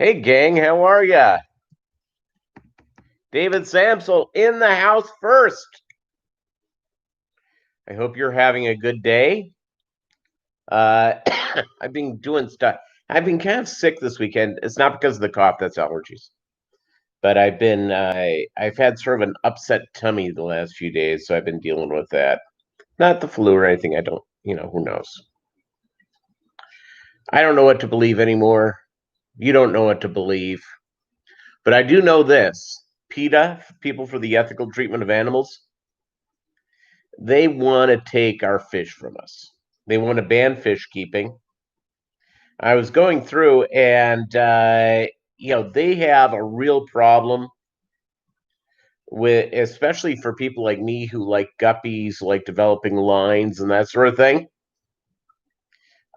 Hey, gang, how are ya? David Samsel in the house first. I hope you're having a good day. Uh, I've been doing stuff. I've been kind of sick this weekend. It's not because of the cough, that's allergies. But I've had sort of an upset tummy the last few days, so I've been dealing with that. Not the flu or anything. I don't, who knows? I don't know what to believe anymore. You don't know what to believe. But I do know this. PETA, People for the Ethical Treatment of Animals, they want to take our fish from us. They want to ban fish keeping. I was going through and, they have a real problem with, especially for people like me who like guppies, like developing lines and that sort of thing.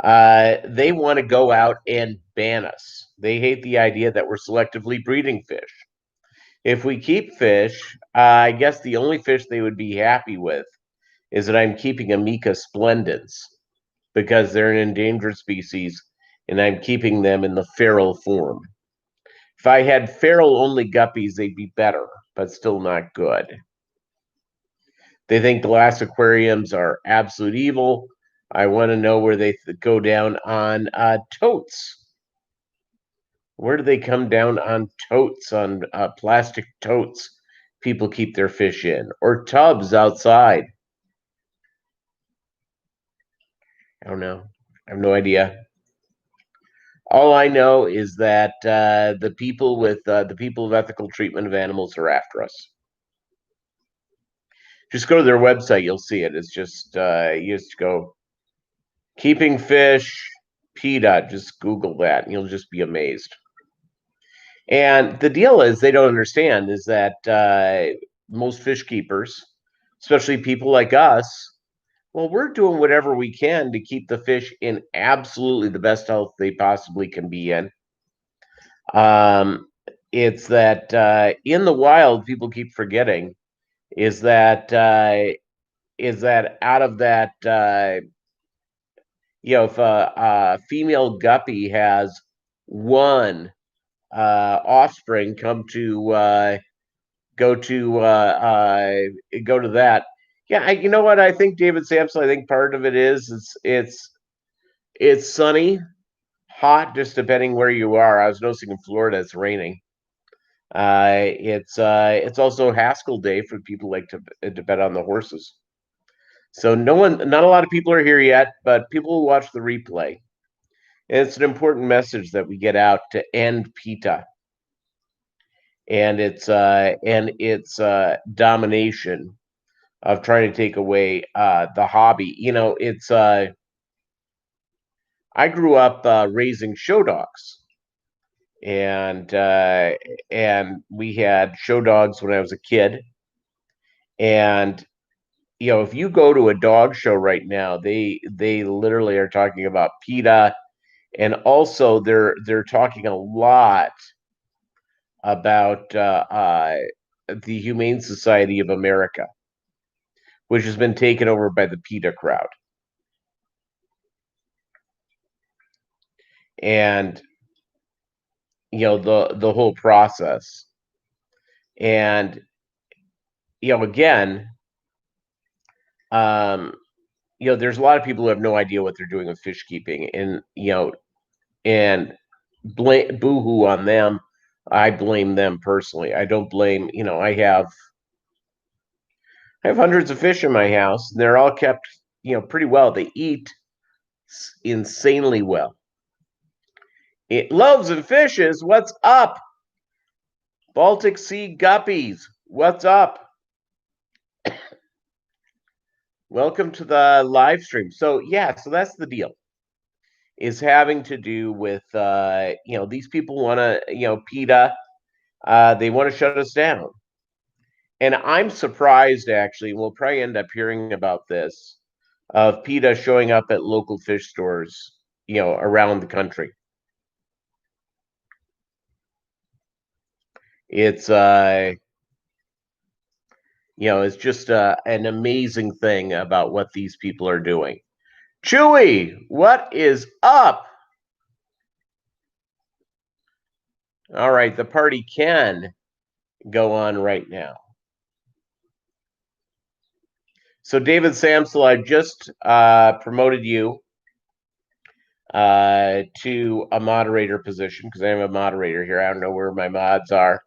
They want to go out and ban us. They hate the idea that we're selectively breeding fish. If we keep fish, I guess the only fish they would be happy with is that I'm keeping Amica splendens because they're an endangered species and I'm keeping them in the feral form. If I had feral only guppies, they'd be better, but still not good. They think glass aquariums are absolute evil. I want to know where they go down on totes. Where do they come down on totes, on plastic totes people keep their fish in, or tubs outside? I don't know. I have no idea. All I know is that the people of ethical treatment of animals are after us. Just go to their website; you'll see it. It's just you just go keeping fish PETA. Just Google that, and you'll just be amazed. And the deal is, they don't understand is that most fish keepers, especially people like us, well, we're doing whatever we can to keep the fish in absolutely the best health they possibly can be in. Um, it's that in the wild, people keep forgetting is that out of that, if a female guppy has one offspring come to go to that. Yeah, you know what? I think David Sampson. I think part of it is it's sunny, hot, just depending where you are. I was noticing in Florida it's raining. It's also Haskell Day for people like to bet on the horses. So not a lot of people are here yet, but people will watch the replay. And it's an important message that we get out to end PETA and its domination of trying to take away the hobby. It's I grew up raising show dogs, and we had show dogs when I was a kid. And if you go to a dog show right now, they literally are talking about PETA, and also they're talking a lot about the Humane Society of America, which has been taken over by the PETA crowd. And the whole process. And again, there's a lot of people who have no idea what they're doing with fish keeping, and and boo-hoo on them. I blame them personally. I don't blame. I have hundreds of fish in my house, and they're all kept pretty well. They eat insanely well. Loaves and fishes, what's up? Baltic Sea Guppies, what's up? Welcome to the live stream. So so that's the deal. Is having to do with these people want to PETA, they want to shut us down, and I'm surprised actually. We'll probably end up hearing about this of PETA showing up at local fish stores around the country. It's it's just an amazing thing about what these people are doing. Chewy, what is up? All right, the party can go on right now. So, David Samsel, I just promoted you to a moderator position because I am a moderator here. I don't know where my mods are.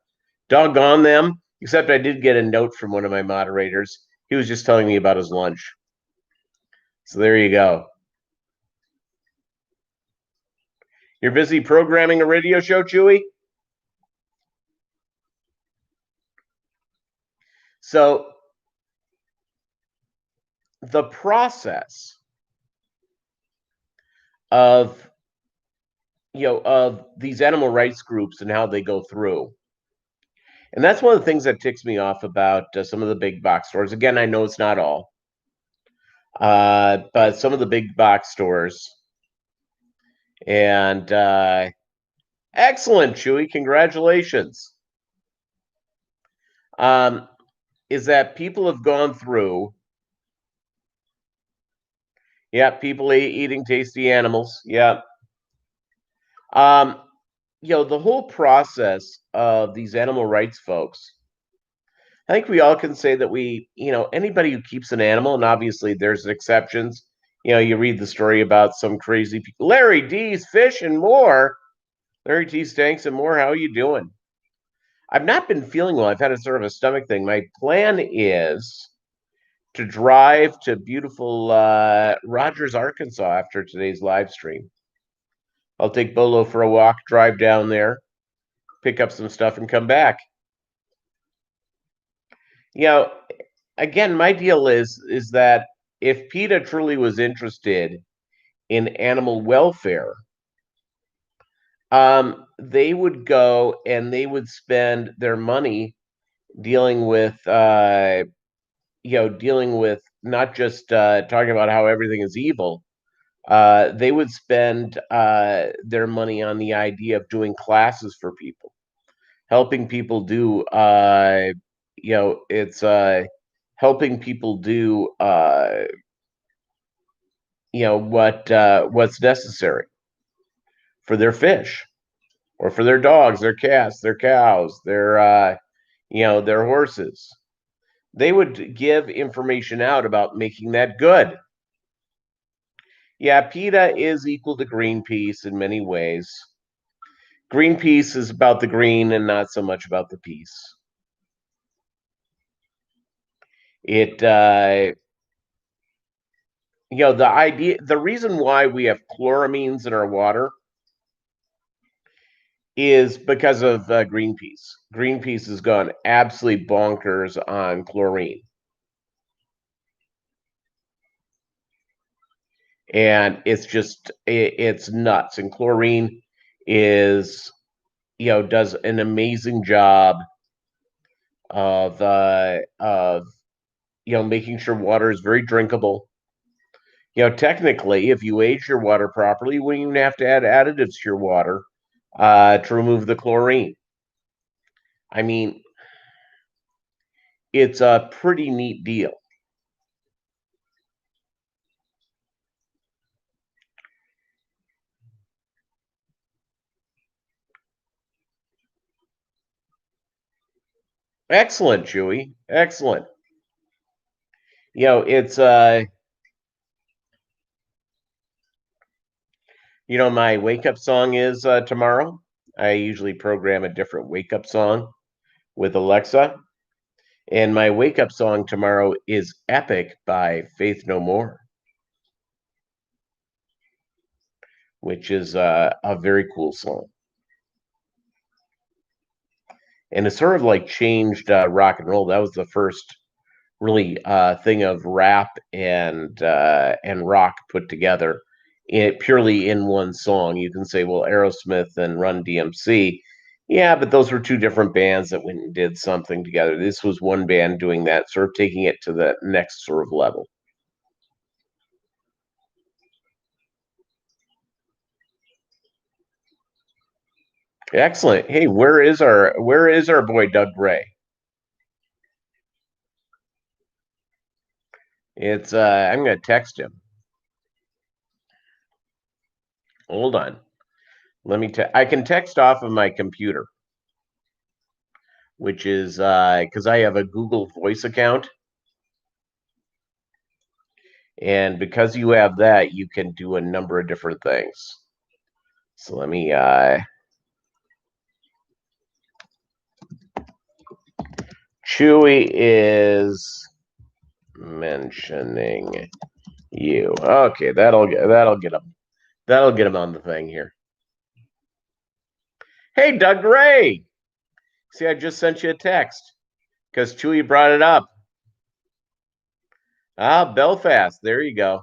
Doggone them. Except I did get a note from one of my moderators. He was just telling me about his lunch. So there you go. You're busy programming a radio show, Chewy? So the process of of these animal rights groups and how they go through. And that's one of the things that ticks me off about some of the big box stores. Again, I know it's not all, but some of the big box stores. And excellent, Chewy. Congratulations. Um, is that people have gone through. Yeah, people eating tasty animals. Yeah. Um, the whole process of these animal rights folks, I think we all can say that anybody who keeps an animal, and obviously there's exceptions. You read the story about some crazy people. Larry D's Fish and More. Larry T. Stanks and More. How are you doing? I've not been feeling well. I've had a sort of a stomach thing. My plan is to drive to beautiful Rogers, Arkansas after today's live stream. I'll take Bolo for a walk, drive down there, pick up some stuff, and come back. You know, again, my deal is that if PETA truly was interested in animal welfare, they would go and they would spend their money dealing with dealing with not just talking about how everything is evil. They would spend their money on the idea of doing classes for people, helping people do it's helping people do what's necessary for their fish or for their dogs, their cats, their cows, their horses. They would give information out about making that good. Yeah, PETA is equal to Greenpeace in many ways. Greenpeace is about the green and not so much about the peace. It the reason why we have chloramines in our water is because of Greenpeace. Greenpeace has gone absolutely bonkers on chlorine. And it's nuts. And chlorine is, does an amazing job of making sure water is very drinkable. Technically, if you age your water properly, you wouldn't even have to add additives to your water to remove the chlorine. I mean, it's a pretty neat deal. Excellent, Chewy. Excellent. It's my wake up song is tomorrow. I usually program a different wake up song with Alexa. And my wake up song tomorrow is Epic by Faith No More, which is a very cool song. And it's sort of like changed rock and roll. That was the first really thing of rap and rock put together purely in one song. You can say, well, Aerosmith and Run DMC, yeah, but those were two different bands that went and did something together. This was one band doing that, sort of taking it to the next sort of level. Excellent. Hey, where is our boy Doug Gray? It's I'm gonna text him. Hold on. Let me I can text off of my computer, which is because I have a Google Voice account. And because you have that, you can do a number of different things. So let me Chewy is mentioning you. Okay, that'll get him on the thing here. Hey, Doug Ray. See, I just sent you a text because Chewy brought it up. Ah, Belfast. There you go.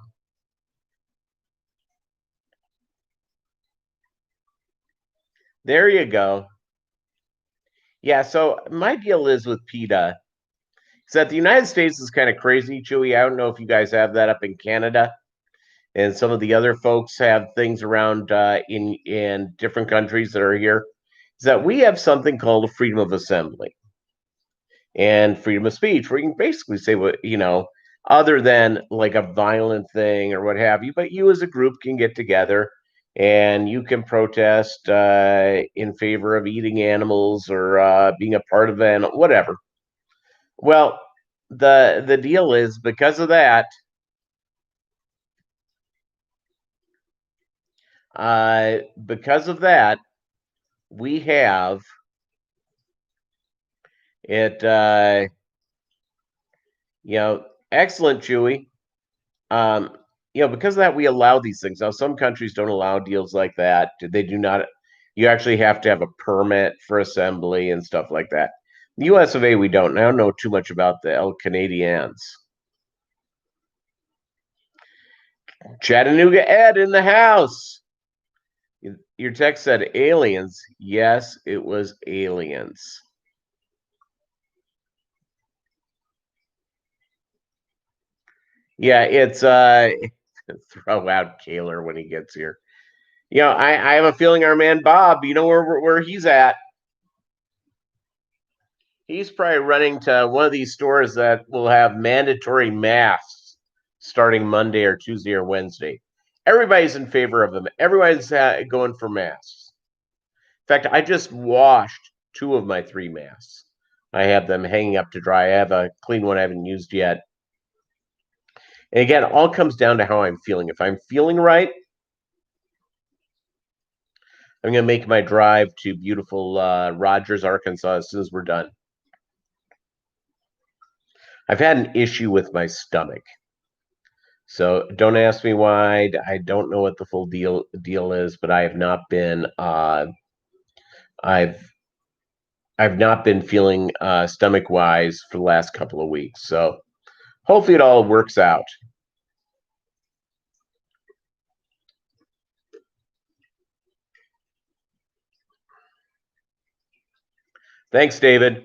There you go. Yeah, so my deal is with PETA is that the United States is kind of crazy, Chewy. I don't know if you guys have that up in Canada, and some of the other folks have things around in different countries that are here. Is that we have something called freedom of assembly and freedom of speech, where you can basically say what other than like a violent thing or what have you. But you as a group can get together and you can protest in favor of eating animals or being a part of an whatever. Well, the deal is because of that, we have it. Excellent, Chewy. Um, because of that, we allow these things. Now, some countries don't allow deals like that. They do not. You actually have to have a permit for assembly and stuff like that. The U.S. of A, we don't. I don't know too much about the El Canadians. Chattanooga Ed in the house. Your text said aliens. Yes, it was aliens. Yeah, it's throw out Kaler when he gets here. I have a feeling our man Bob, you know where he's at. He's probably running to one of these stores that will have mandatory masks starting Monday or Tuesday or Wednesday. Everybody's in favor of them. Everybody's going for masks. In fact, I just washed 2 of my 3 masks. I have them hanging up to dry. I have a clean one I haven't used yet. And again, it all comes down to how I'm feeling. If I'm feeling right, I'm going to make my drive to beautiful Rogers, Arkansas as soon as we're done. I've had an issue with my stomach. So don't ask me why. I don't know what the full deal is, but I have not been I've not been feeling stomach wise for the last couple of weeks. So hopefully it all works out. Thanks, David.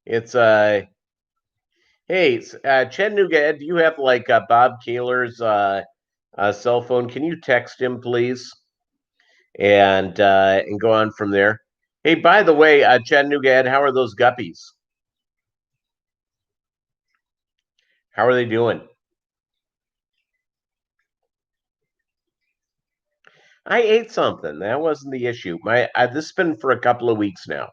It's hey, Chattanooga, do you have like Bob Kaler's cell phone? Can you text him, please? And go on from there. Hey, by the way, Chattanooga Ed, how are those guppies? How are they doing? I ate something. That wasn't the issue. This has been for a couple of weeks now.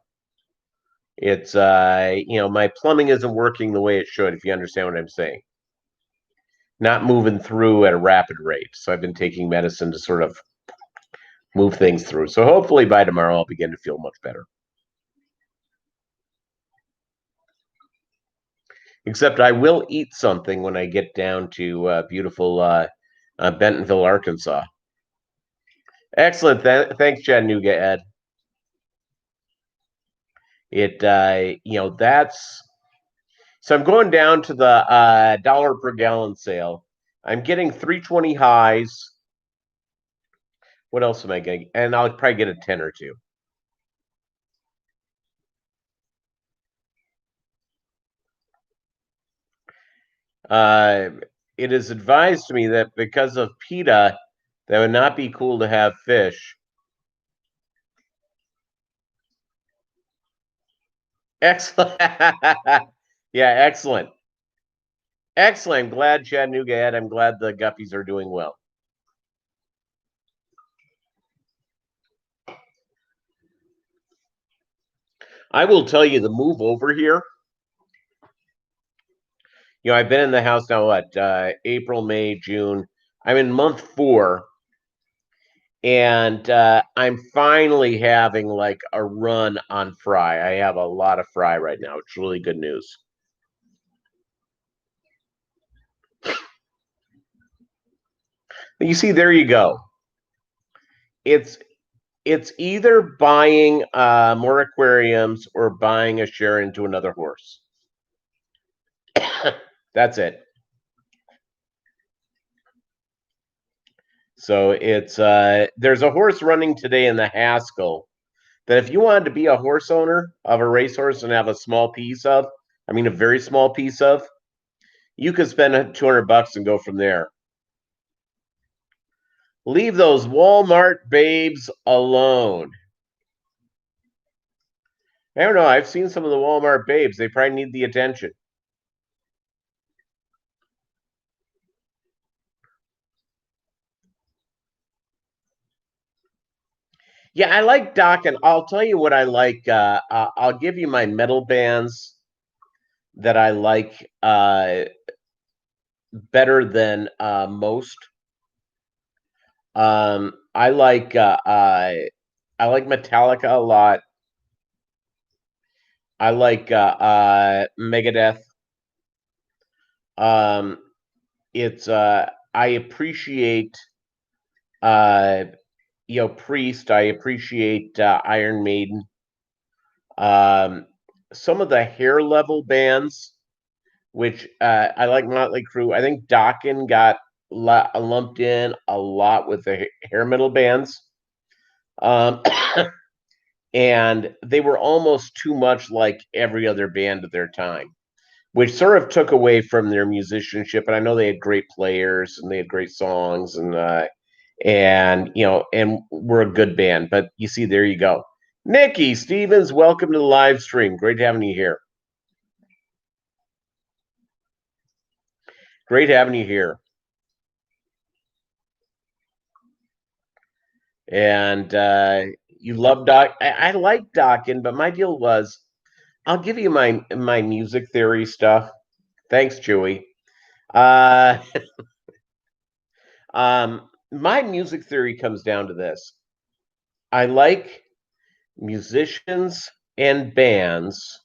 It's my plumbing isn't working the way it should, if you understand what I'm saying. Not moving through at a rapid rate. So I've been taking medicine to sort of move things through. So hopefully by tomorrow I'll begin to feel much better. Except I will eat something when I get down to beautiful Bentonville, Arkansas. Excellent. Thanks, Chattanooga Ed. That's so I'm going down to the dollar per gallon sale. I'm getting 320 highs. What else am I getting? And I'll probably get a 10 or 2. Uh, it is advised to me that because of PETA, that would not be cool to have fish. Excellent. Yeah, excellent. Excellent. I'm glad Chattanooga Ed. I'm glad the Guppies are doing well. I will tell you the move over here. I've been in the house now, what, April, May, June. I'm in month 4, and I'm finally having like a run on fry. I have a lot of fry right now. It's really good news. You see, there you go. It's it's either buying more aquariums or buying a share into another horse. That's it. So it's there's a horse running today in the Haskell that if you wanted to be a horse owner of a racehorse and have a small piece of, I mean a very small piece of, you could spend $200 and go from there. Leave those Walmart babes alone. I don't know. I've seen some of the Walmart babes. They probably need the attention. Yeah, I like Doc, and I'll tell you what I like. I'll give you my metal bands that I like better than most. I like I like Metallica a lot. I like Megadeth. Um, it's I appreciate uh, Priest. I appreciate Iron Maiden. Um, some of the hair level bands, which I like Motley Crue. I think Dokken got lumped in a lot with the hair metal bands. Um, and they were almost too much like every other band of their time, which sort of took away from their musicianship. And I know they had great players and they had great songs and we're a good band. But you see, there you go. Nikki Stevens, welcome to the live stream. Great having you here. Great having you here. And you love Doc. I like Dokken, but my deal was I'll give you my music theory stuff. Thanks, Chewy. Uh, my music theory comes down to this. I like musicians and bands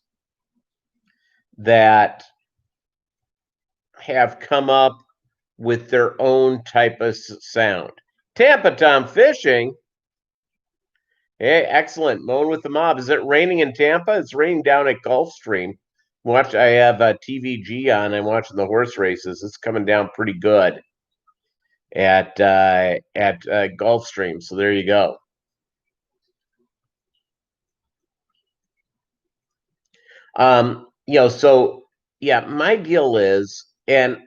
that have come up with their own type of sound. Tampa Tom Fishing. Hey, excellent. Mowing with the Mob. Is it raining in Tampa? It's raining down at Gulfstream. I have a TVG on. I'm watching the horse races. It's coming down pretty good at Gulfstream. So there you go. So yeah, my deal is, and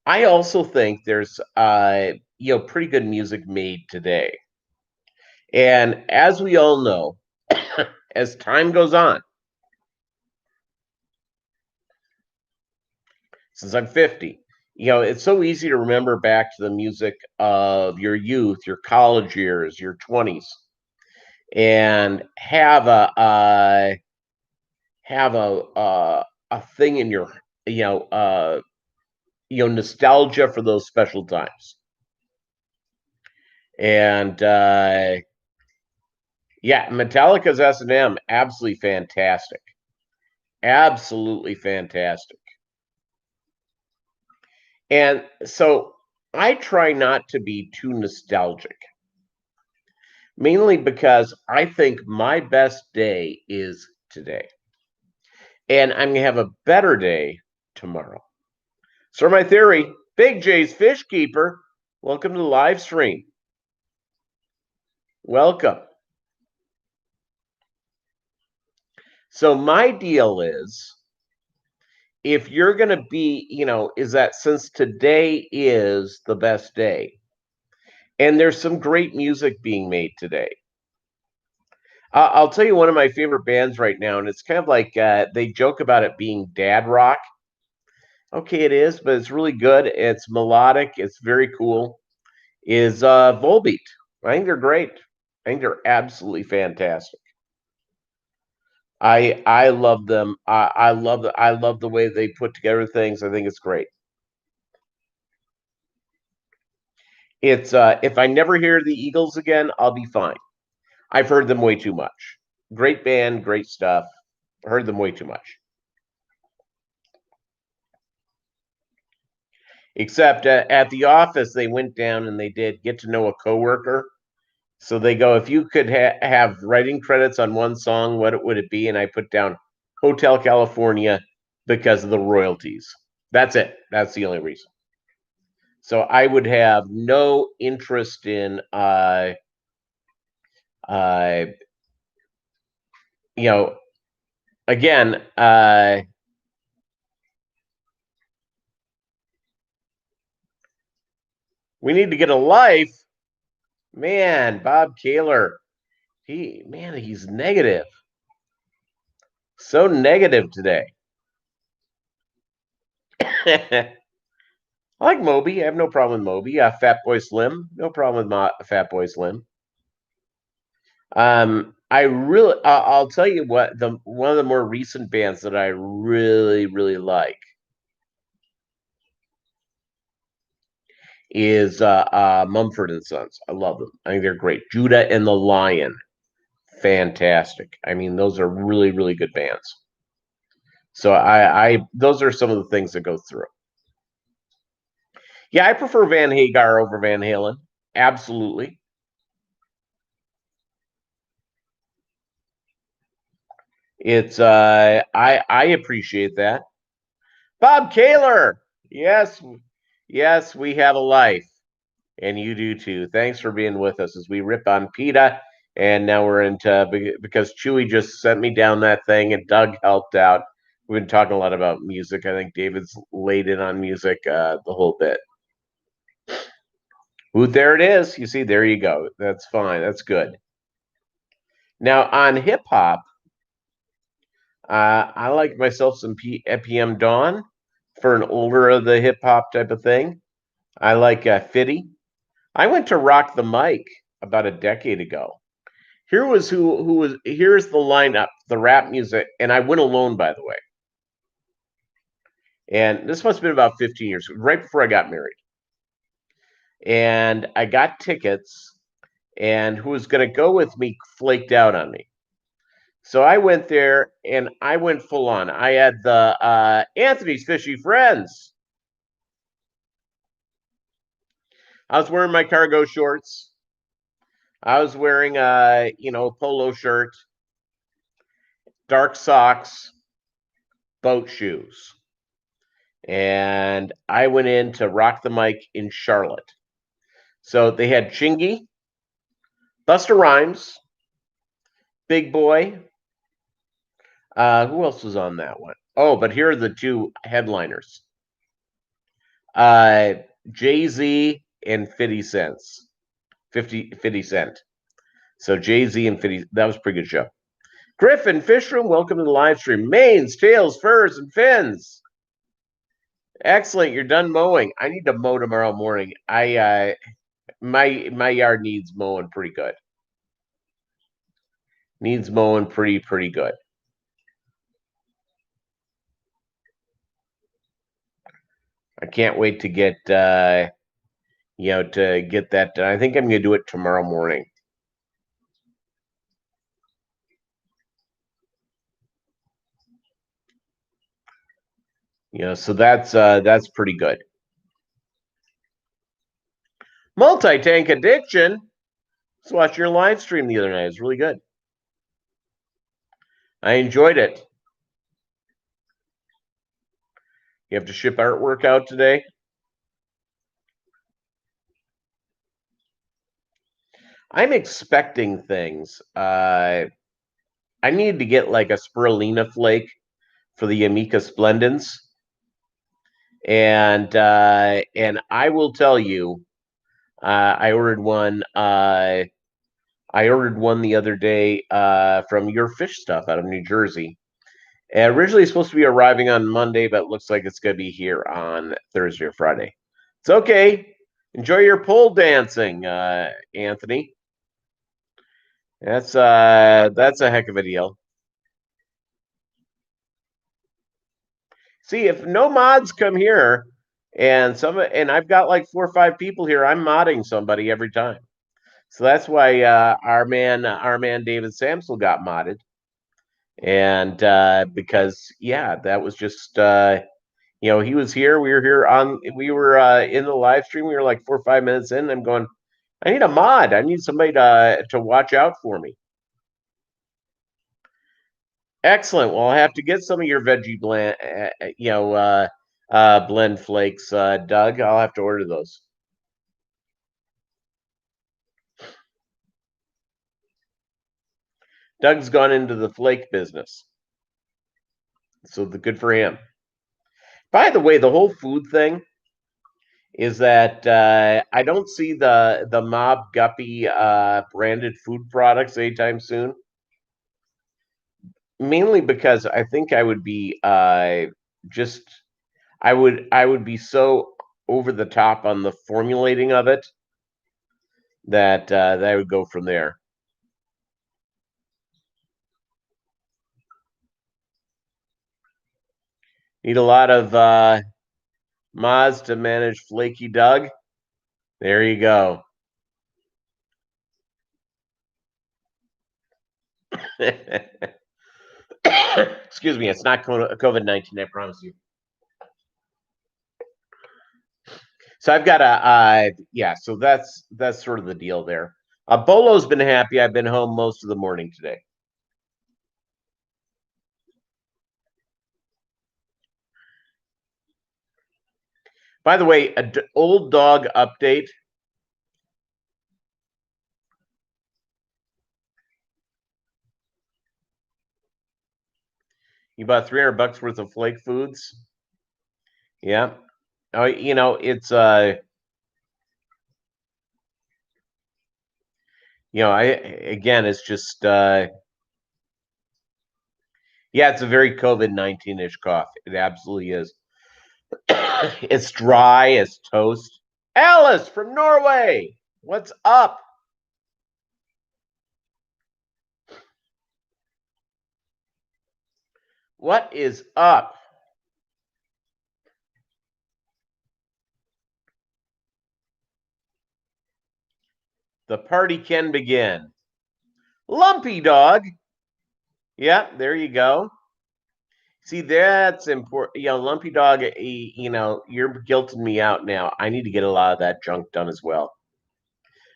I also think there's pretty good music made today. And as we all know, as time goes on, since I'm 50, it's so easy to remember back to the music of your youth, your college years, your 20s, and have a thing in your nostalgia for those special times. And yeah, Metallica's S&M, absolutely fantastic. Absolutely fantastic. And so I try not to be too nostalgic, mainly because I think my best day is today. And I'm going to have a better day tomorrow. So my theory, Big J's Fishkeeper, welcome to the live stream. Welcome. So my deal is, if you're going to be, is that since today is the best day, and there's some great music being made today. I'll tell you one of my favorite bands right now, and it's kind of like they joke about it being dad rock. Okay, it is, but it's really good. It's melodic. It's very cool. Is Volbeat. I think they're great. I think they're absolutely fantastic. I love them. I love the way they put together things. I think it's great. It's if I never hear the Eagles again, I'll be fine. I've heard them way too much. Great band, great stuff. Heard them way too much. Except at the office, they went down and they did get to know a coworker. So they go, if you could have writing credits on one song, what would it be? And I put down Hotel California because of the royalties. That's it. That's the only reason. So I would have no interest in, uh, you know, again, we need to get a life. Man, Bob Kaler, he's negative. So negative today. I like Moby. I have no problem with Moby. Fat Boy Slim, no problem with Fat Boy Slim. I really, I'll tell you what, the one of the more recent bands that I really like is Mumford and Sons. I love them. I think they're great. Judah and the Lion, fantastic. I mean, those are really good bands. So I those are some of the things that go through. Yeah, I prefer Van Hagar over Van Halen. Absolutely. It's I appreciate that. Bob Kaler. Yes. Yes, we have a life. And you do too. Thanks for being with us as we rip on PETA. And now we're into because Chewy just sent me down that thing and Doug helped out. We've been talking a lot about music. I think David's laid in on music the whole bit. Ooh, there it is. You see, there you go. That's fine. That's good. Now on hip hop, I like myself some EPM Dawn for an older of the hip hop type of thing. I like Fitty. I went to Rock the Mic about a decade ago. Here's the lineup, the rap music, and I went alone, by the way. And this must have been about 15 years, right before I got married. And I got tickets, and who was going to go with me flaked out on me. So I went there and I went full on. I had the Anthony's Fishy Friends. I was wearing my cargo shorts. I was wearing a polo shirt, dark socks, boat shoes. And I went in to Rock the Mic in Charlotte. So they had Chingy, Busta Rhymes, Big Boy. Who else was on that one? Oh, but here are the two headliners. Uh, Jay-Z and 50 Cents. 50 Cent. So Jay-Z and 50, that was a pretty good show. Griffin, Fishroom, welcome to the live stream. Manes, tails, furs, and fins. Excellent. You're done mowing. I need to mow tomorrow morning. My yard needs mowing pretty good. Needs mowing pretty good. I can't wait to get to get that done. I think I'm gonna do it tomorrow morning. So that's pretty good. Multi-tank addiction. Let's watch your live stream the other night. It was really good. I enjoyed it. You have to ship artwork out today? I'm expecting things. I need to get like a spirulina flake for the Amica Splendens. And I will tell you, I ordered one. I ordered one the other day from Your Fish Stuff out of New Jersey. And originally it's supposed to be arriving on Monday, but it looks like it's going to be here on Thursday or Friday. It's okay. Enjoy your pole dancing, Anthony. That's a heck of a deal. See, if no mods come here, and I've got like 4 or 5 people here, I'm modding somebody every time. So that's why our man David Samsel got modded, and because yeah, that was just he was here. We were here on. We were in the live stream. We were like 4 or 5 minutes in. I'm going. I need a mod. I need somebody to watch out for me. Excellent. Well, I have to get some of your veggie blend, blend flakes, Doug. I'll have to order those. Doug's gone into the flake business, so good for him. By the way, the whole food thing is that I don't see the Mob Guppy branded food products anytime soon. Mainly because I think I would be just I would be so over the top on the formulating of it that I would go from there. Need a lot of mods to manage Flaky Doug. There you go. Excuse me, it's not COVID-19, I promise you. So I've got yeah, so that's sort of the deal there. Bolo's been happy. I've been home most of the morning today. By the way, old dog update. You bought $300 worth of flake foods. Yeah. Oh, it's I again, it's just yeah, it's a very COVID-19-ish cough. It absolutely is. It's dry as toast. Alice from Norway, what's up? What is up? The party can begin. Lumpy dog. Yeah, there you go. See, that's important. Lumpy dog, you're guilting me out now. I need to get a lot of that junk done as well.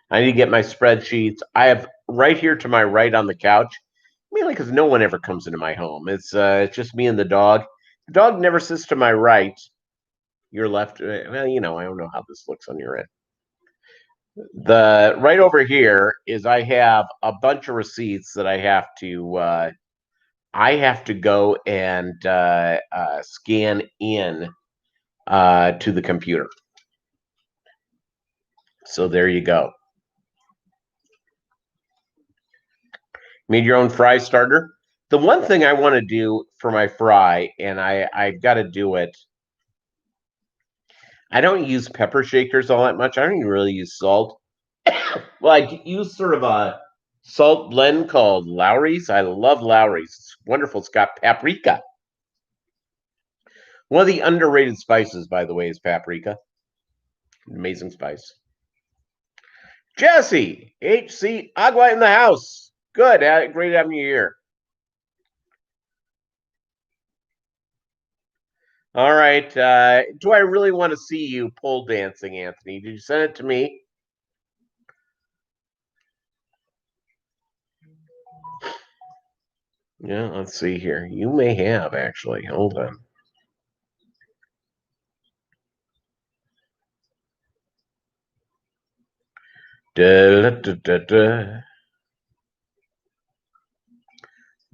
I need to get my spreadsheets. I have right here to my right on the couch, mainly because no one ever comes into my home. It's just me and the dog. The dog never sits to my right. Your left. Well, I don't know how this looks on your end. The right over here is I have a bunch of receipts that I have to go and scan in to the computer. So there you go. Made your own fry starter. The one thing I want to do for my fry, and I've got to do it. I don't use pepper shakers all that much. I don't even really use salt. Well, I use sort of a salt blend called Lowry's. I love Lowry's. It's wonderful. It's got paprika. One of the underrated spices, by the way, is paprika. Amazing spice. Jesse, HC Agua in the house. Good. Great having you here. All right. Do I really want to see you pole dancing, Anthony? Did you send it to me? Yeah, let's see here. You may have, actually. Hold on. Da, da, da, da.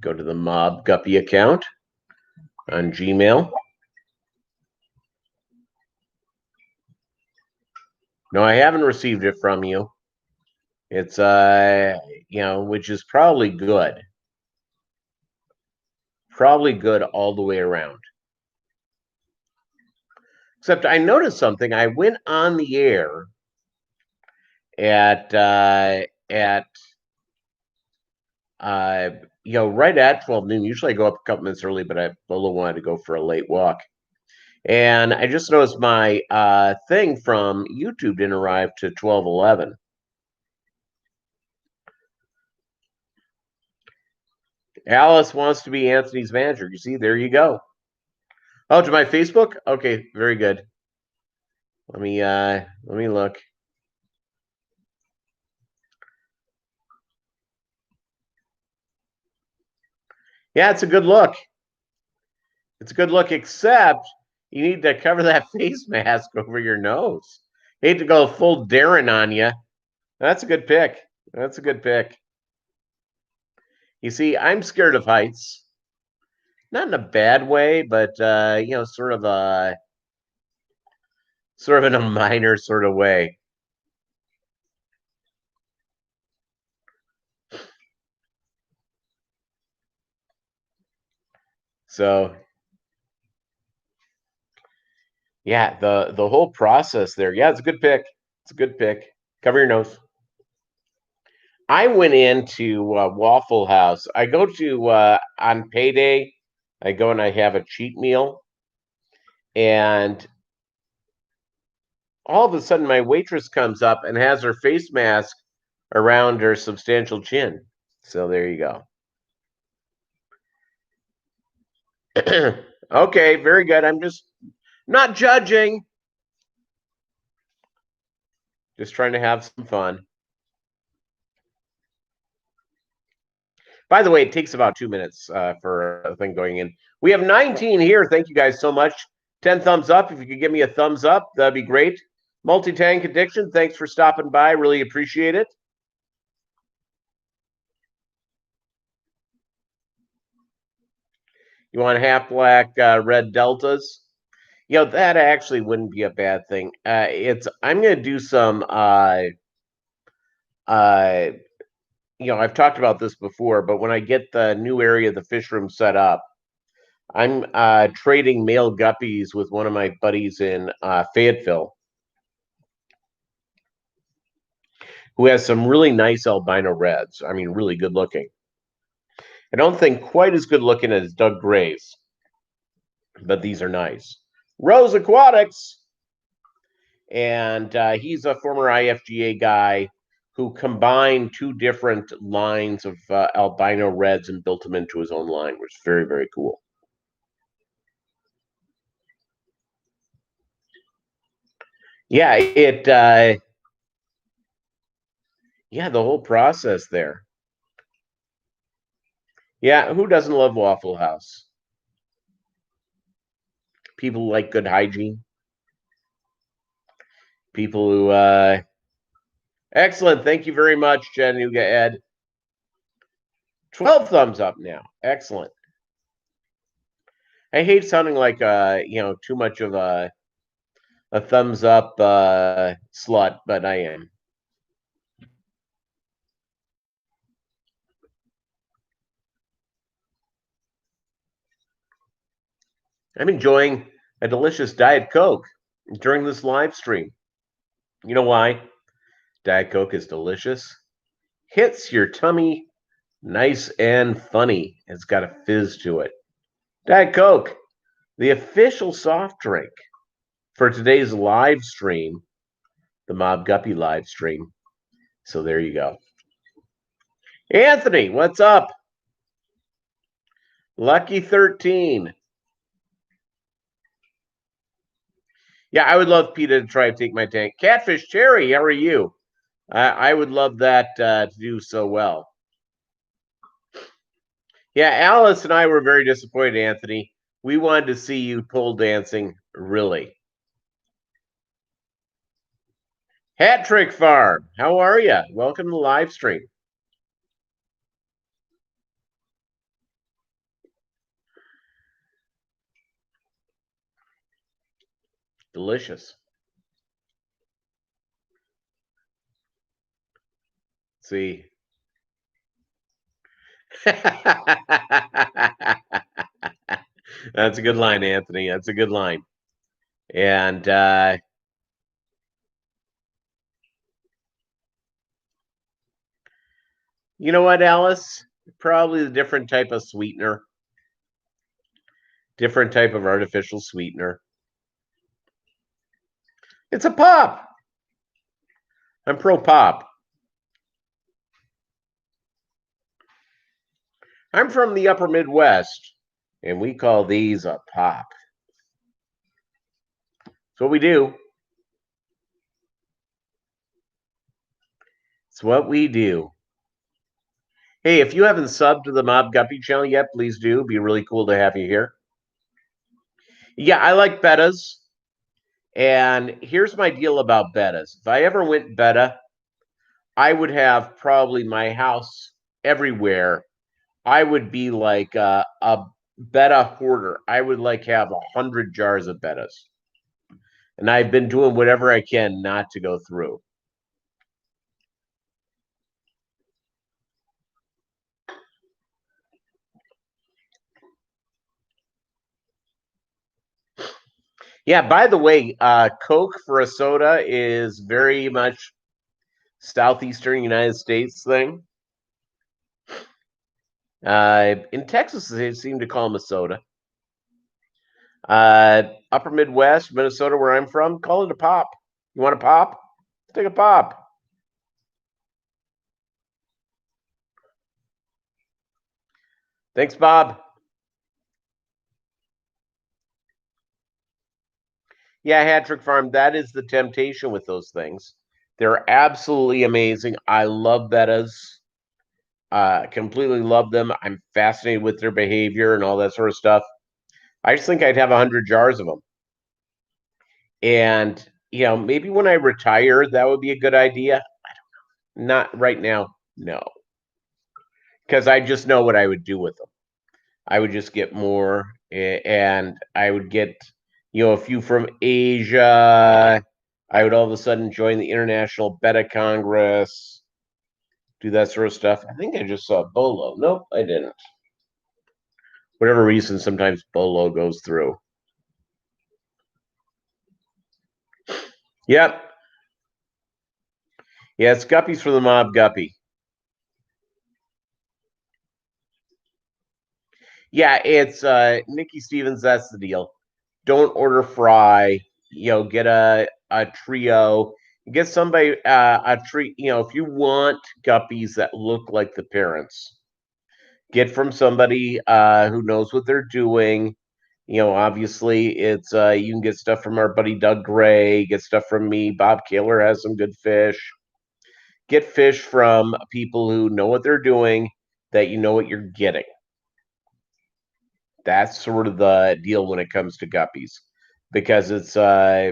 Go to the Mob Guppy account on Gmail. No, I haven't received it from you. It's which is probably good. Probably good all the way around. Except I noticed something. I went on the air at right at 12 noon. Usually I go up a couple minutes early, but Lola wanted to go for a late walk. And I just noticed my thing from YouTube didn't arrive to 12:11. Alice wants to be Anthony's manager. You see, there you go. Oh, to my Facebook? Okay, very good. Let me look. Yeah, it's a good look. It's a good look, except you need to cover that face mask over your nose. Hate to go full Darren on you. That's a good pick. That's a good pick. You see, I'm scared of heights. Not in a bad way, but sort of in a minor sort of way. So yeah, the whole process there. Yeah, it's a good pick. It's a good pick. Cover your nose. I went into Waffle House. I go to on payday. I go and I have a cheat meal, and all of a sudden my waitress comes up and has her face mask around her substantial chin. So there you go. Okay, very good. I'm just not judging, just trying to have some fun. By the way, it takes about 2 minutes for a thing going in. We have 19 here. Thank you guys so much. 10 thumbs up. If you could give me a thumbs up, that'd be great. Multi Tank Addiction, thanks for stopping by. Really appreciate it. You want half black red deltas? That actually wouldn't be a bad thing. I'm going to do some. Uh, I've talked about this before, but when I get the new area of the fish room set up, I'm trading male guppies with one of my buddies in Fayetteville, who has some really nice albino reds. I mean, really good looking. I don't think quite as good looking as Doug Gray's, but these are nice. Rose Aquatics, and he's a former IFGA guy who combined two different lines of albino reds and built them into his own line, which is very, very cool. Yeah, the whole process there. Yeah, who doesn't love Waffle House? People who like good hygiene. People who excellent. Thank you very much, Januga Ed. 12 thumbs up now. Excellent. I hate sounding like too much of a thumbs up slut, but I am. I'm enjoying a delicious Diet Coke during this live stream. You know why? Diet Coke is delicious. Hits your tummy nice and funny. It's got a fizz to it. Diet Coke, the official soft drink for today's live stream, the Mobb Guppy live stream. So there you go. Anthony, what's up? Lucky 13. Yeah, I would love Peta to try to take my tank. Catfish Cherry, how are you? I would love that to do so well. Yeah, Alice and I were very disappointed, Anthony. We wanted to see you pole dancing, really. Hat Trick Farm, how are you? Welcome to the live stream. Delicious. See. That's a good line, Anthony. That's a good line. And you know what, Alice? Probably a different type of sweetener, different type of artificial sweetener. It's a pop. I'm pro pop. I'm from the upper Midwest, and we call these a pop. That's what we do. It's what we do. Hey, if you haven't subbed to the Mob Guppy channel yet, please do. It'd be really cool to have you here. Yeah, I like betas. And here's my deal about betas. If I ever went beta, I would have probably my house everywhere. I would be like a beta hoarder. I would like have 100 jars of betas. And I've been doing whatever I can not to go through. Yeah, by the way, Coke for a soda is very much southeastern United States thing. In Texas, they seem to call them a soda. Upper Midwest, Minnesota, where I'm from, call it a pop. You want a pop? Let's take a pop. Thanks, Bob. Yeah, Hattrick Farm, that is the temptation with those things. They're absolutely amazing. I love betas. Completely love them. I'm fascinated with their behavior and all that sort of stuff. I just think I'd have 100 jars of them. And, maybe when I retire, that would be a good idea. Not right now, no. Because I just know what I would do with them. I would just get more, and I would get, a few from Asia. I would all of a sudden join the International Beta Congress, do that sort of stuff. I think I just saw Bolo. Nope, I didn't. Whatever reason, sometimes Bolo goes through. Yep. Yeah, it's Guppies for the Mob Guppy. Yeah, it's Nikki Stevens. That's the deal. Don't order fry. Get a trio. Get somebody a treat. If you want guppies that look like the parents, get from somebody who knows what they're doing. Obviously, it's you can get stuff from our buddy Doug Gray. Get stuff from me. Bob Kaler has some good fish. Get fish from people who know what they're doing. That you know what you're getting. That's sort of the deal when it comes to guppies, because it's I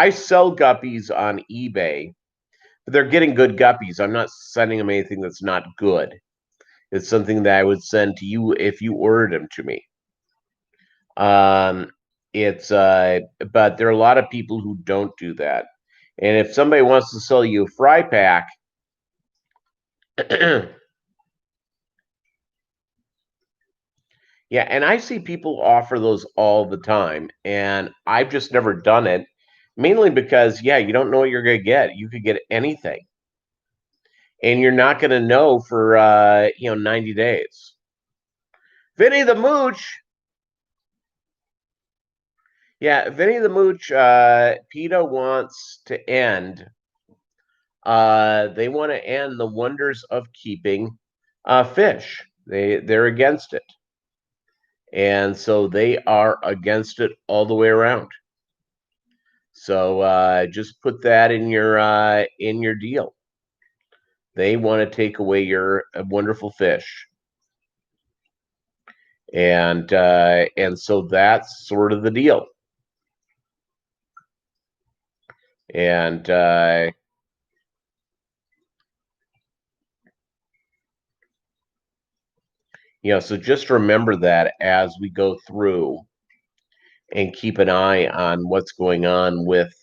sell guppies on eBay, but they're getting good guppies. I'm not sending them anything that's not good. It's something that I would send to you if you ordered them to me. Um, it's but there are a lot of people who don't do that. And if somebody wants to sell you a fry pack, yeah, and I see people offer those all the time, and I've just never done it, mainly because, yeah, you don't know what you're going to get. You could get anything, and you're not going to know for 90 days. Vinny the Mooch, yeah, Vinny the Mooch. PETA wants to end. They want to end the wonders of keeping fish. They're against it, and so they are against it all the way around. So just put that in your deal. They want to take away your wonderful fish, and so that's sort of the deal. And so just remember that as we go through, and keep an eye on what's going on with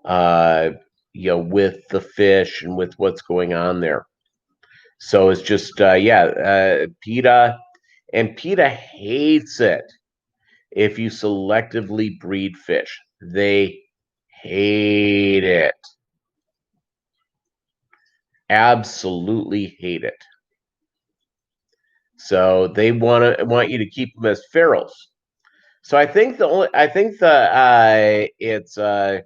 uh, with the fish and with what's going on there. So it's just PETA, and PETA hates it if you selectively breed fish. They hate it. Absolutely hate it. So they want you to keep them as ferals. So I think it's uh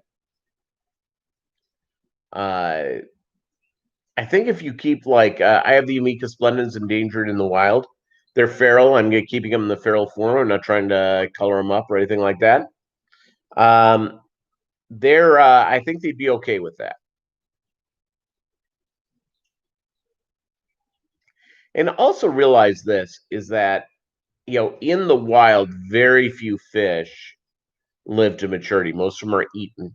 I think if you keep like I have the Amicus splendens endangered in the wild. They're feral. I'm keeping them in the feral form. I'm not trying to color them up or anything like that. Um, they're I think they'd be okay with that. And also realize this is that in the wild, very few fish live to maturity. Most of them are eaten.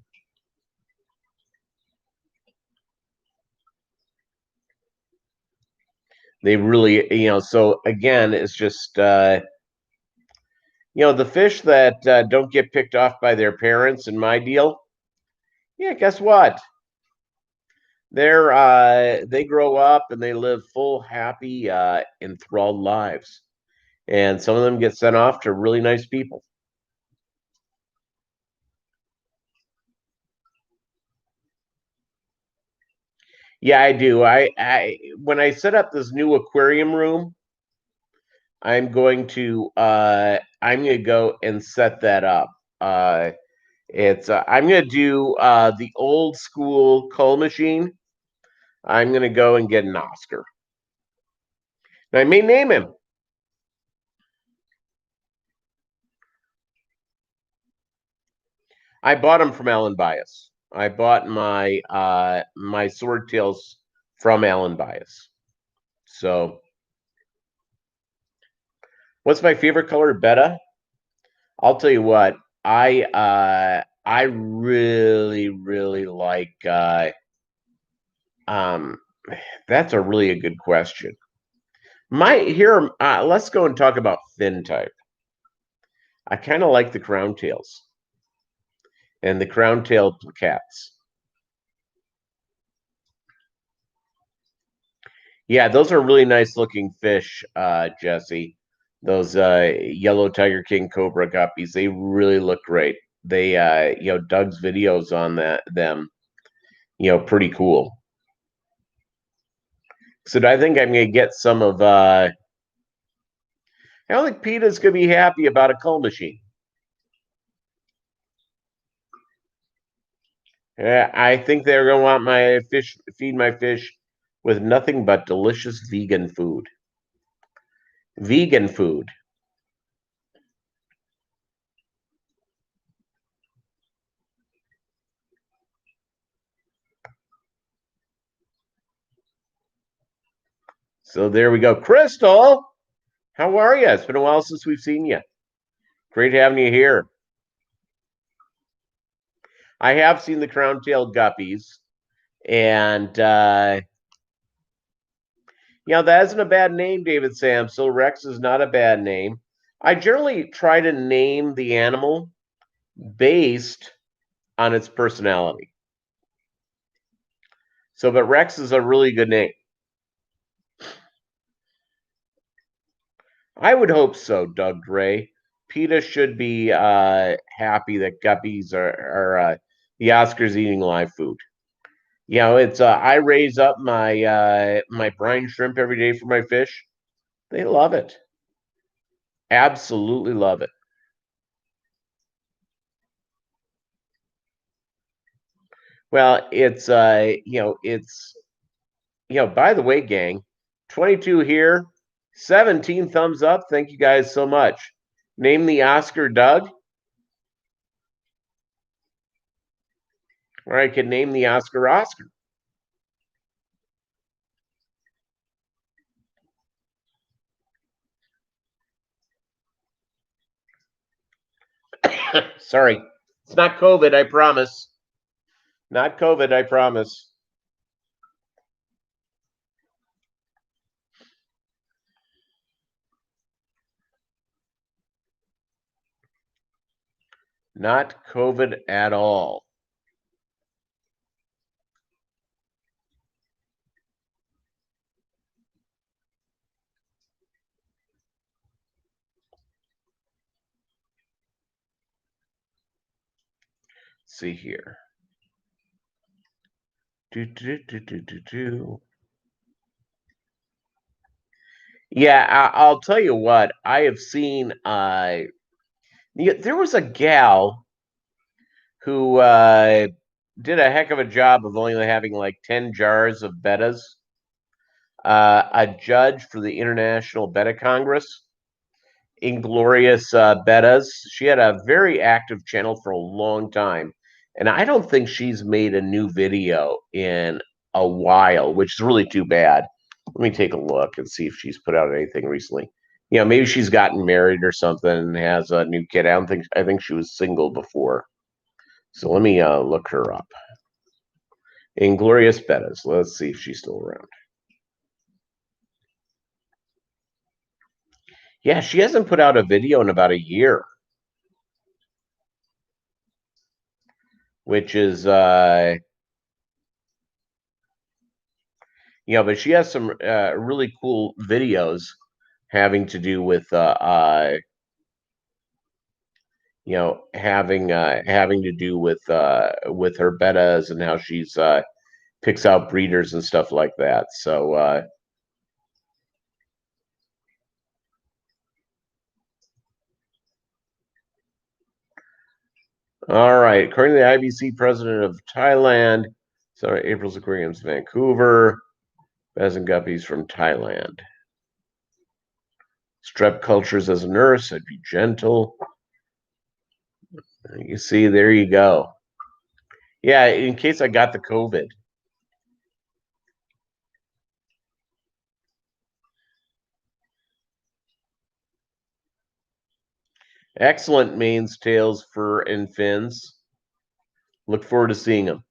They really, so again, it's just the fish that don't get picked off by their parents in my deal. Yeah, guess what? They grow up and they live full, happy, enthralled lives. And some of them get sent off to really nice people. Yeah, I do. I when I set up this new aquarium room, I'm gonna go and set that up. It's I'm gonna do the old school cull machine. I'm gonna go and get an Oscar. And I may name him. I bought him from Alan Bias. I bought my swordtails from Alan Bias. So, what's my favorite color? Beta. I'll tell you what. I really really like. Um, that's a really a good question. My here. Let's go and talk about fin type. I kind of like the crown tails and the crown tail plaquettes. Yeah, those are really nice looking fish, Jesse. Those yellow tiger king cobra guppies, they really look great. They Doug's videos on them, pretty cool. So I think I'm gonna get some of I don't think Peta's gonna be happy about a cull machine. I think they're gonna want my fish feed my fish with nothing but delicious vegan food. Vegan food. So there we go. Crystal, how are you? It's been a while since we've seen you. Great having you here. I have seen the crown tailed guppies, and that isn't a bad name, David Sam. So Rex is not a bad name. I generally try to name the animal based on its personality. So, but Rex is a really good name. I would hope so, Doug Gray. PETA should be happy that guppies are the Oscars eating live food. It's I raise up my brine shrimp every day for my fish. They love it. Absolutely love it. Well, by the way, gang, 22 here, 17 thumbs up. Thank you guys so much. Name the Oscar Doug, or I could name the Oscar Oscar. Sorry. It's not COVID, I promise. Not COVID, I promise. Not COVID at all. Let's see here. Do, do, do, do, do, do. Yeah, I'll tell you what. I have seen There was a gal who did a heck of a job of only having like 10 jars of betas. A judge for the International Beta Congress, Inglorious Betas. She had a very active channel for a long time. And I don't think she's made a new video in a while, which is really too bad. Let me take a look and see if she's put out anything recently. Maybe she's gotten married or something and has a new kid. I think she was single before. So let me look her up. Inglorious Betas. Let's see if she's still around. Yeah, she hasn't put out a video in about a year, which is but she has some really cool videos having to do with having to do with her betas and how she's picks out breeders and stuff like that. So all right, according to the IBC president of Thailand, sorry, April's Aquariums, Vancouver, Betas and Guppies from Thailand. Strep cultures as a nurse, I'd be gentle. You see, there you go. Yeah, in case I got the COVID. Excellent manes, tails, fur, and fins. Look forward to seeing them.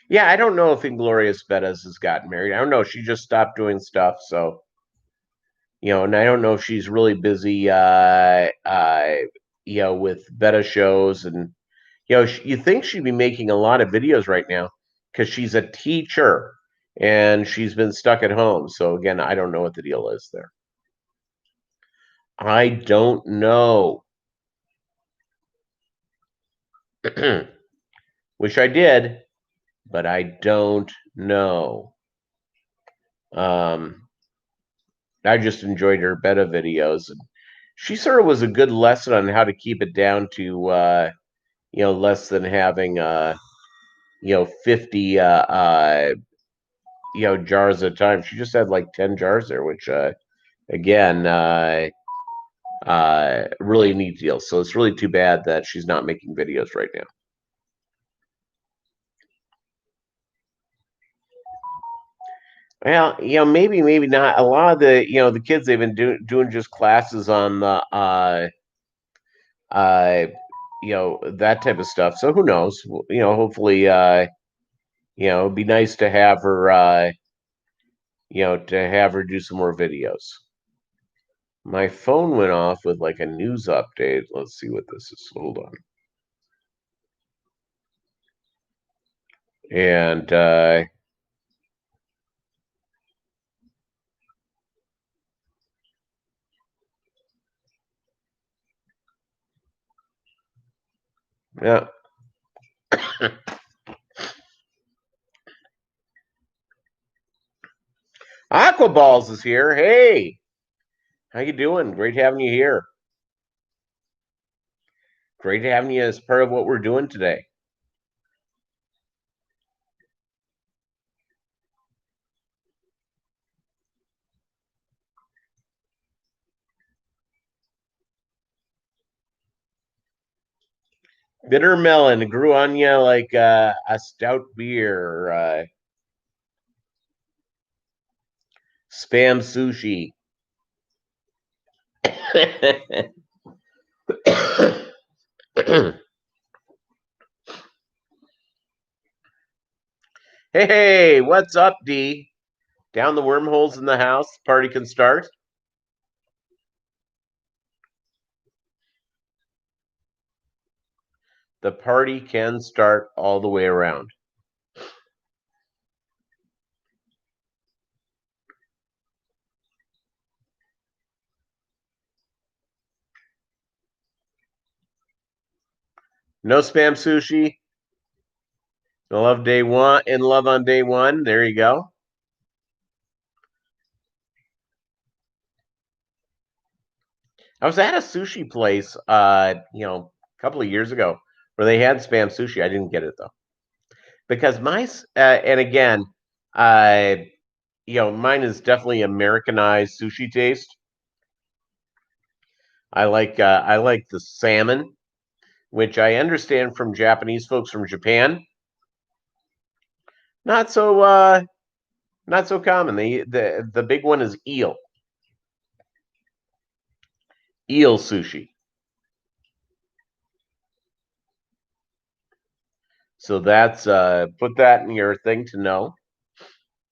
Yeah, I don't know if Inglorious Bettas has gotten married. I don't know. She just stopped doing stuff, so and I don't know if she's really busy, with beta shows, and you think she'd be making a lot of videos right now because she's a teacher and she's been stuck at home. So again, I don't know what the deal is there. I don't know. Wish I did, but I don't know. Um, I just enjoyed her beta videos, and she sort of was a good lesson on how to keep it down to less than having 50 jars at a time. She just had like 10 jars there, which again really neat deal. So it's really too bad that she's not making videos right now. Well, maybe not. A lot of the kids, they've been doing just classes on the uh, that type of stuff. So who knows? Hopefully, it'd be nice to have her, do some more videos. My phone went off with like a news update. Let's see what this is. Hold on. And yeah. Aquaballs is here. Hey, how you doing? Great having you here. Great having you as part of what we're doing today. Bitter melon grew on you like a stout beer. Spam sushi. Hey, what's up, D? Down the wormholes in the house. Party can start. The party can start all the way around. No spam sushi. Love day one and love on day one. There you go. I was at a sushi place, a couple of years ago where they had spam sushi. I didn't get it though because and again, uh, mine is definitely Americanized sushi taste. I like the salmon, which I understand from Japanese folks from Japan. Not so not so common. The big one is eel sushi. So that's put that in your thing to know.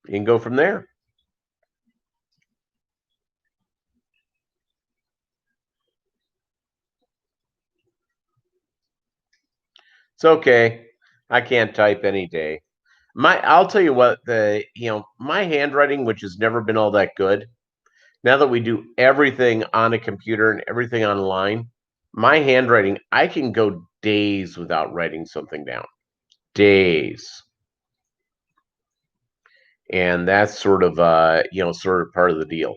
You can go from there. It's okay. I can't type any day. I'll tell you what, my handwriting, which has never been all that good, now that we do everything on a computer and everything online, my handwriting, I can go days without writing something down. Days. And that's sort of part of the deal.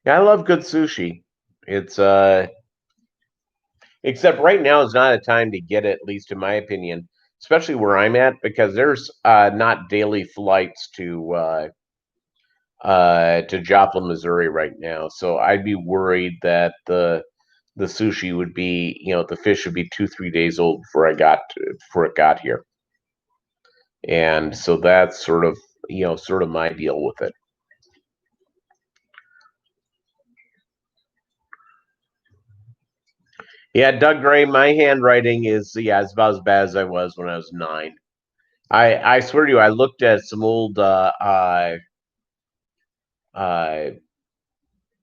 Yeah, I love good sushi. It's except right now is not a time to get it, at least in my opinion, especially where I'm at, because there's not daily flights to Joplin, Missouri right now. So I'd be worried that the sushi would be, the fish would be 2-3 days old before it got here. And so that's sort of my deal with it. Yeah, Doug Gray, my handwriting is about as bad as I was when I was 9. I swear to you, I looked at some old uh,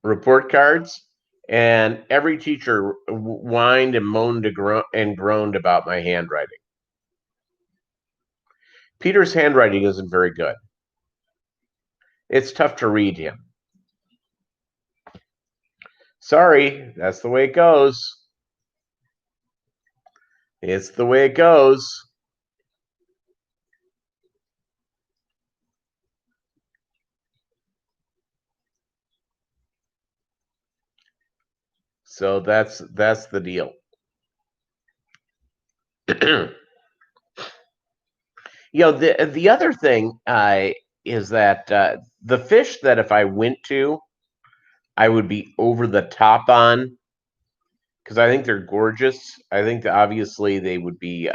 report cards, and every teacher whined and moaned and groaned about my handwriting. Peter's handwriting isn't very good. It's tough to read him. Sorry, that's the way it goes. It's the way it goes. So that's the deal. The other thing is that the fish that if I went to, I would be over the top on because I think they're gorgeous. I think that obviously they would be.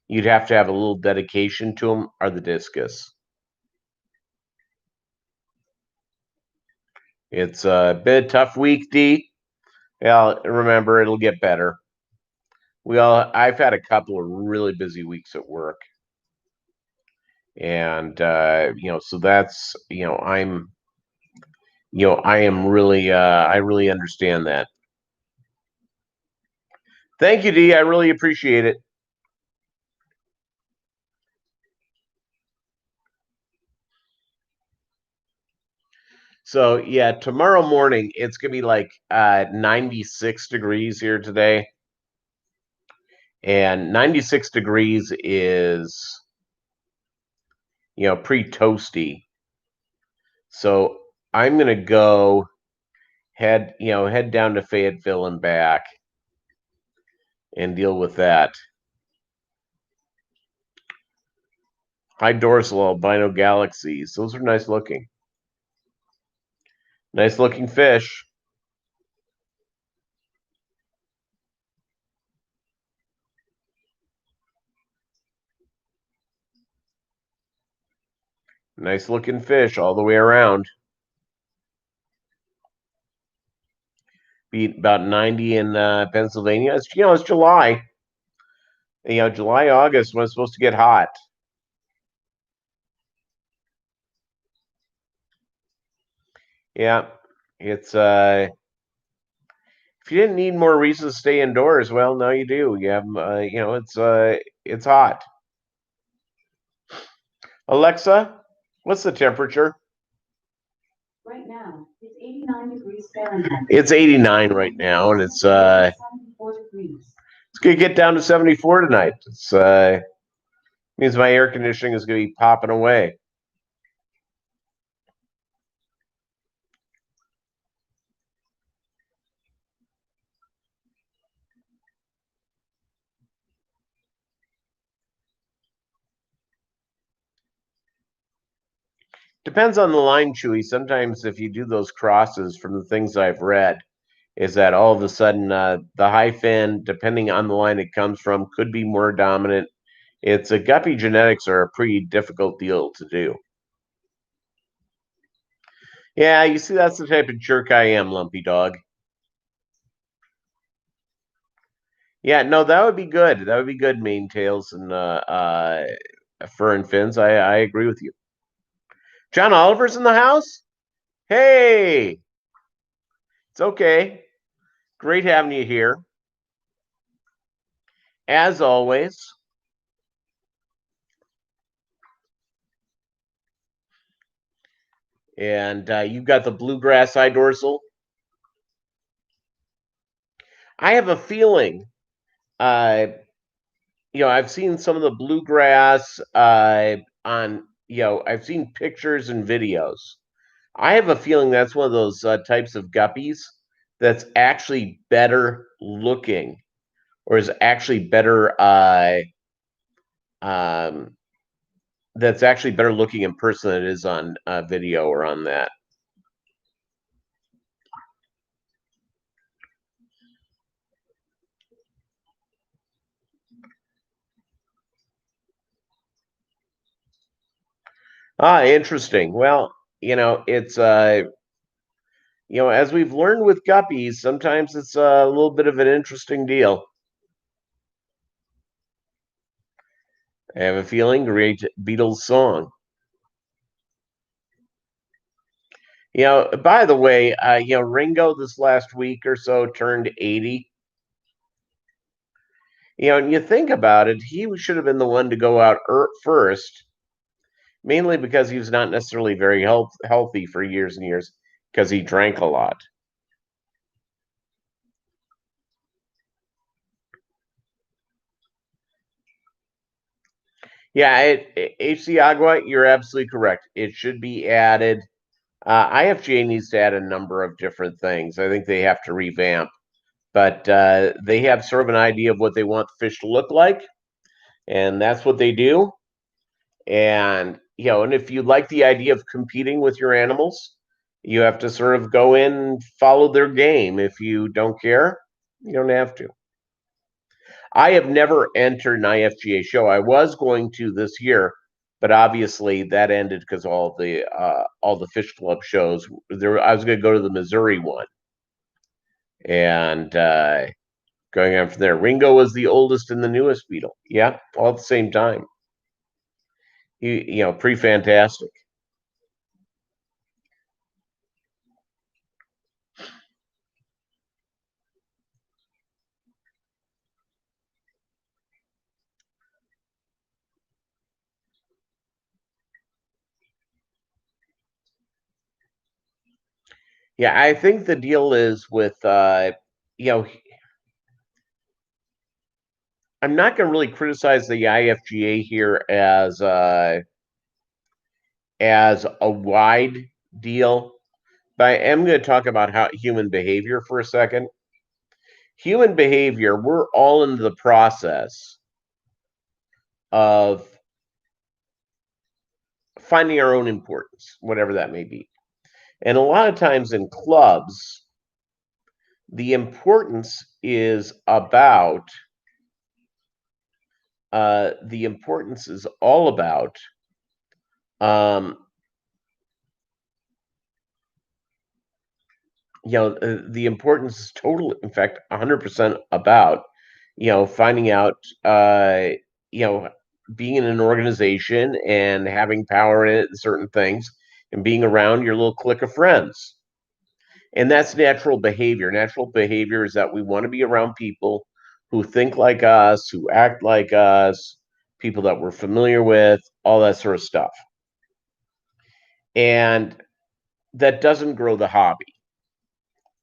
You'd have to have a little dedication to them. Are the discus? It's been a tough week, D. Yeah, remember it'll get better. I've had a couple of really busy weeks at work, and so that's I am really I really understand that. Thank you, D. I really appreciate it. So yeah, tomorrow morning it's gonna be like 96 degrees here today, and 96 degrees is pretty toasty. So I'm gonna go head down to Fayetteville and back and deal with that. High dorsal albino galaxies. Those are nice looking. Nice looking fish. Nice looking fish all the way around. Beat about 90 in Pennsylvania. It's July. July, August when it's supposed to get hot. Yeah, it's if you didn't need more reasons to stay indoors, well, now you do. You have, it's hot. Alexa, what's the temperature? Right now, it's 89 degrees Fahrenheit. It's 89 right now, and it's 74 degrees. It's gonna get down to 74 tonight. It's means my air conditioning is gonna be popping away. Depends on the line, Chewy. Sometimes if you do those crosses, from the things I've read, is that all of a sudden the high fin, depending on the line it comes from, could be more dominant. It's a Guppy genetics are a pretty difficult deal to do. Yeah, you see, that's the type of jerk I am, Lumpy Dog. Yeah, no, that would be good. That would be good, mane tails and fur and fins. I agree with you. John Oliver's in the house? Hey, it's okay. Great having you here. As always. And you've got the bluegrass eye dorsal. I have a feeling, uh, I've seen some of the bluegrass on, I've seen pictures and videos. I have a feeling that's one of those types of guppies that's actually better looking, or is actually better. Um, that's actually better looking in person than it is on video or on that. Interesting. Well, it's as we've learned with guppies, sometimes it's a little bit of an interesting deal. I have a feeling great Beatles song. By the way, Ringo this last week or so turned 80. And you think about it, he should have been the one to go out first, mainly because he was not necessarily very healthy for years and years because he drank a lot. Yeah, HC Agua, you're absolutely correct. It should be added. IFGA needs to add a number of different things. I think they have to revamp, but they have sort of an idea of what they want the fish to look like, and that's what they do. And and if you like the idea of competing with your animals, you have to sort of go in and follow their game. If you don't care, you don't have to. I have never entered an IFGA show. I was going to this year, but obviously that ended because all the fish club shows. I was going to go to the Missouri one, and going on from there. Ringo was the oldest and the newest beetle. Yeah, all at the same time. Pretty fantastic. Yeah, I think the deal is with I'm not going to really criticize the IFGA here as a wide deal, but I am going to talk about how human behavior for a second. Human behavior, we're all in the process of finding our own importance, whatever that may be. And a lot of times in clubs, the importance is about the importance is all about um, the importance is total, in fact, 100% about finding out you know being in an organization and having power in it and certain things, and being around your little clique of friends. And that's natural behavior. Natural behavior is that we want to be around people who think like us, who act like us, people that we're familiar with, all that sort of stuff. And that doesn't grow the hobby.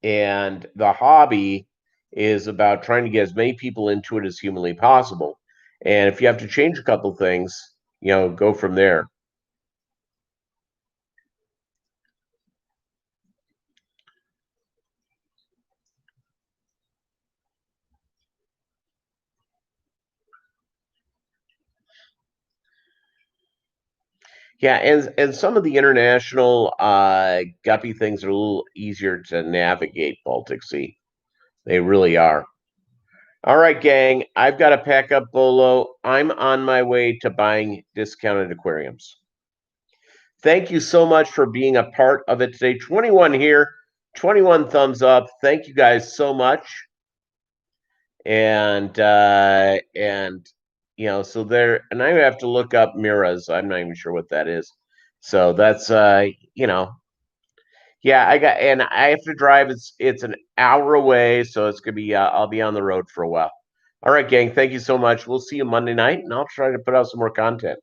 And the hobby is about trying to get as many people into it as humanly possible. And if you have to change a couple things, go from there. Yeah, and some of the international guppy things are a little easier to navigate Baltic Sea. They really are. All right, gang, I've got to pack up Bolo. I'm on my way to buying discounted aquariums. Thank you so much for being a part of it today. 21 here, 21 thumbs up. Thank you guys so much. And so there, and I have to look up Miras. I'm not even sure what that is. So that's yeah, I have to drive. It's an hour away, so it's gonna be I'll be on the road for a while. All right, gang, thank you so much. We'll see you Monday night, and I'll try to put out some more content.